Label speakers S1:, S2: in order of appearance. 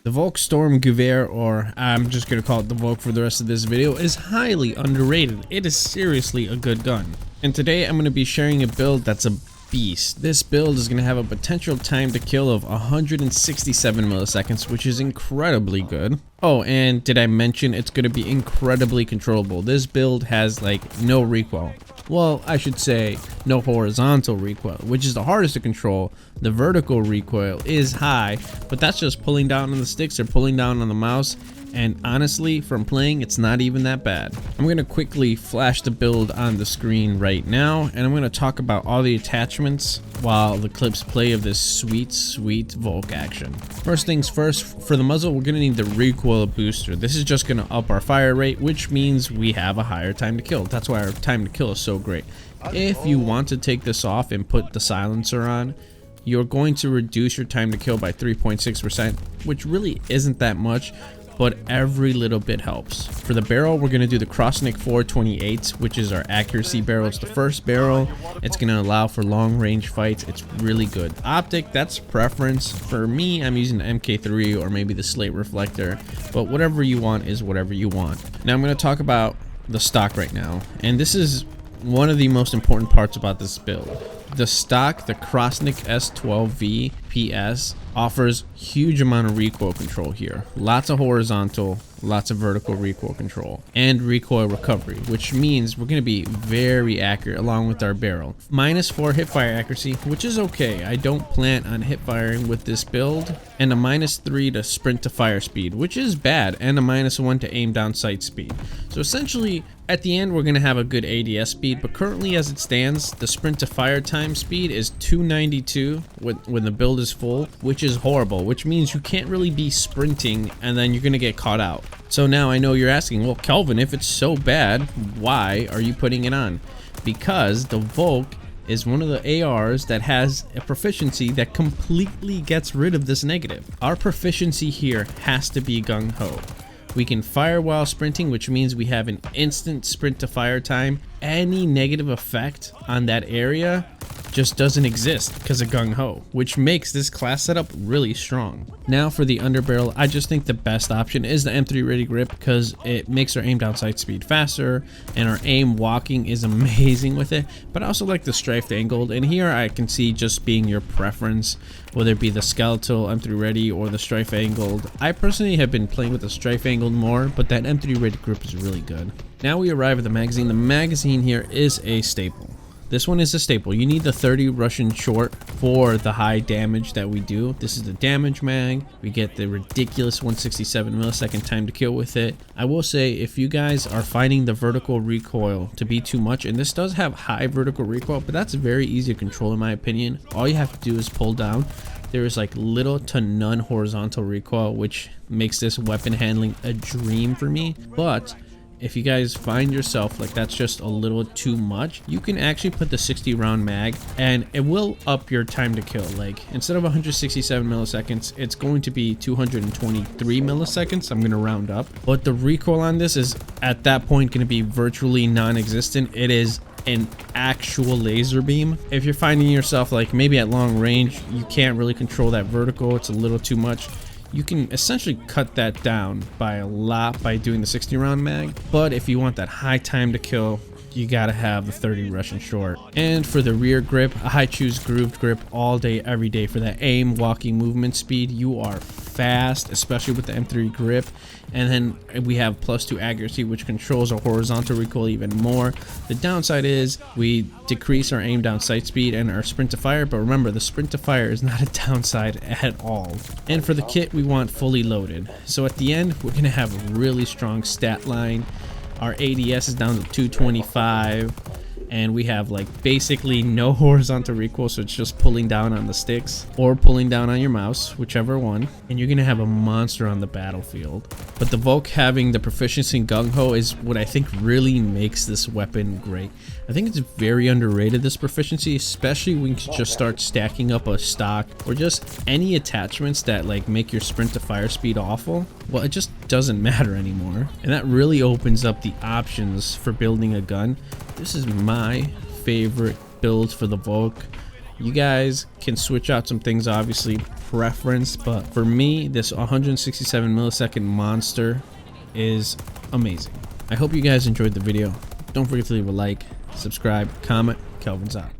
S1: The Volkssturmgewehr, or I'm just going to call it the Volk for the rest of this video, is highly underrated. It is seriously a good gun. And today I'm going to be sharing a build that's a beast. This build is going to have a potential time to kill of 167 milliseconds, which is incredibly good. Oh, and did I mention it's going to be incredibly controllable? This build has like no recoil. Well, I should say no horizontal recoil, which is the hardest to control. The vertical recoil is high, but that's just pulling down on the sticks or pulling down on the mouse. And honestly, from playing, it's not even that bad. I'm going to quickly flash the build on the screen right now, and I'm going to talk about all the attachments while the clips play of this sweet Volk action. First things first, for the muzzle, we're going to need the recoil booster. This is just going to up our fire rate, which means we have a higher time to kill. That's why our time to kill is so great. If you want to take this off and put the silencer on, you're going to reduce your time to kill by 3.6%, which really isn't that much, but every little bit helps. For the barrel, we're going to do the Crossnick 428, which is our accuracy barrel. It's the first barrel. It's going to allow for long range fights. It's really good. Optic, that's preference. For me, I'm using the MK3 or maybe the slate reflector, but whatever you want is whatever you want. Now I'm going to talk about the stock right now, and this is one of the most important parts about this build. The stock, the Crossnick S12V PS, offers huge amount of recoil control here. Lots of horizontal, lots of vertical recoil control, and recoil recovery, which means we're going to be very accurate along with our barrel. -4 hipfire accuracy, which is okay. I don't plan on hip firing with this build, and a -3 to sprint to fire speed, which is bad, and a -1 to aim down sight speed. So essentially, at the end, we're going to have a good ADS speed, but currently as it stands, the sprint to fire time speed is 292 when the build is full, which is horrible, which means you can't really be sprinting and then you're going to get caught out. So now I know you're asking, well, Kelvin, if it's so bad, why are you putting it on? Because the Volk is one of the ARs that has a proficiency that completely gets rid of this negative. Our proficiency here has to be gung-ho. We can fire while sprinting, which means we have an instant sprint to fire time. Any negative effect on that area just doesn't exist because of gung-ho, which makes this class setup really strong. Now for the underbarrel, I just think the best option is the M3 ready grip because it makes our aim down sight speed faster and our aim walking is amazing with it. But I also like the strafed angled, and here I can see just being your preference, whether it be the skeletal M3 ready or the strafe angled. I personally have been playing with the strafe angled more, but that M3 ready grip is really good. Now we arrive at the magazine. The magazine here is a staple. This one is a staple. You need the 30 Russian short for the high damage that we do. This is the damage mag. We get the ridiculous 167 millisecond time to kill with it. I will say, if you guys are finding the vertical recoil to be too much, and this does have high vertical recoil, but that's very easy to control in my opinion. All you have to do is pull down. There is like little to none horizontal recoil, which makes this weapon handling a dream for me. But if you guys find yourself like that's just a little too much, you can actually put the 60 round mag and it will up your time to kill. Like instead of 167 milliseconds, it's going to be 223 milliseconds. I'm going to round up, but the recoil on this is at that point going to be virtually non-existent. It is an actual laser beam. If you're finding yourself like maybe at long range, you can't really control that vertical, it's a little too much, you can essentially cut that down by a lot by doing the 60 round mag. But if you want that high time to kill, you gotta have the 30 Russian short. And for the rear grip, I choose grooved grip all day, every day for that aim, walking, movement speed. You are fast, especially with the M3 grip. And then we have +2 accuracy, which controls our horizontal recoil even more. The downside is we decrease our aim down sight speed and our sprint to fire, but remember, the sprint to fire is not a downside at all. And for the kit, we want fully loaded. So at the end, we're gonna have a really strong stat line. Our ADS is down to 225, and we have like basically no horizontal recoil, so it's just pulling down on the sticks or pulling down on your mouse, whichever one, and you're gonna have a monster on the battlefield. But the Volk having the proficiency in gung-ho is what I think really makes this weapon great. I think it's very underrated, this proficiency, especially when you can just start stacking up a stock or just any attachments that like make your sprint to fire speed awful. Well, it just doesn't matter anymore, and that really opens up the options for building a gun. This is my favorite build for the Volk. You guys can switch out some things, obviously preference, but for me, this 167 millisecond monster is amazing. I hope you guys enjoyed the video. Don't forget to leave a like, subscribe, comment. Kelvin's out.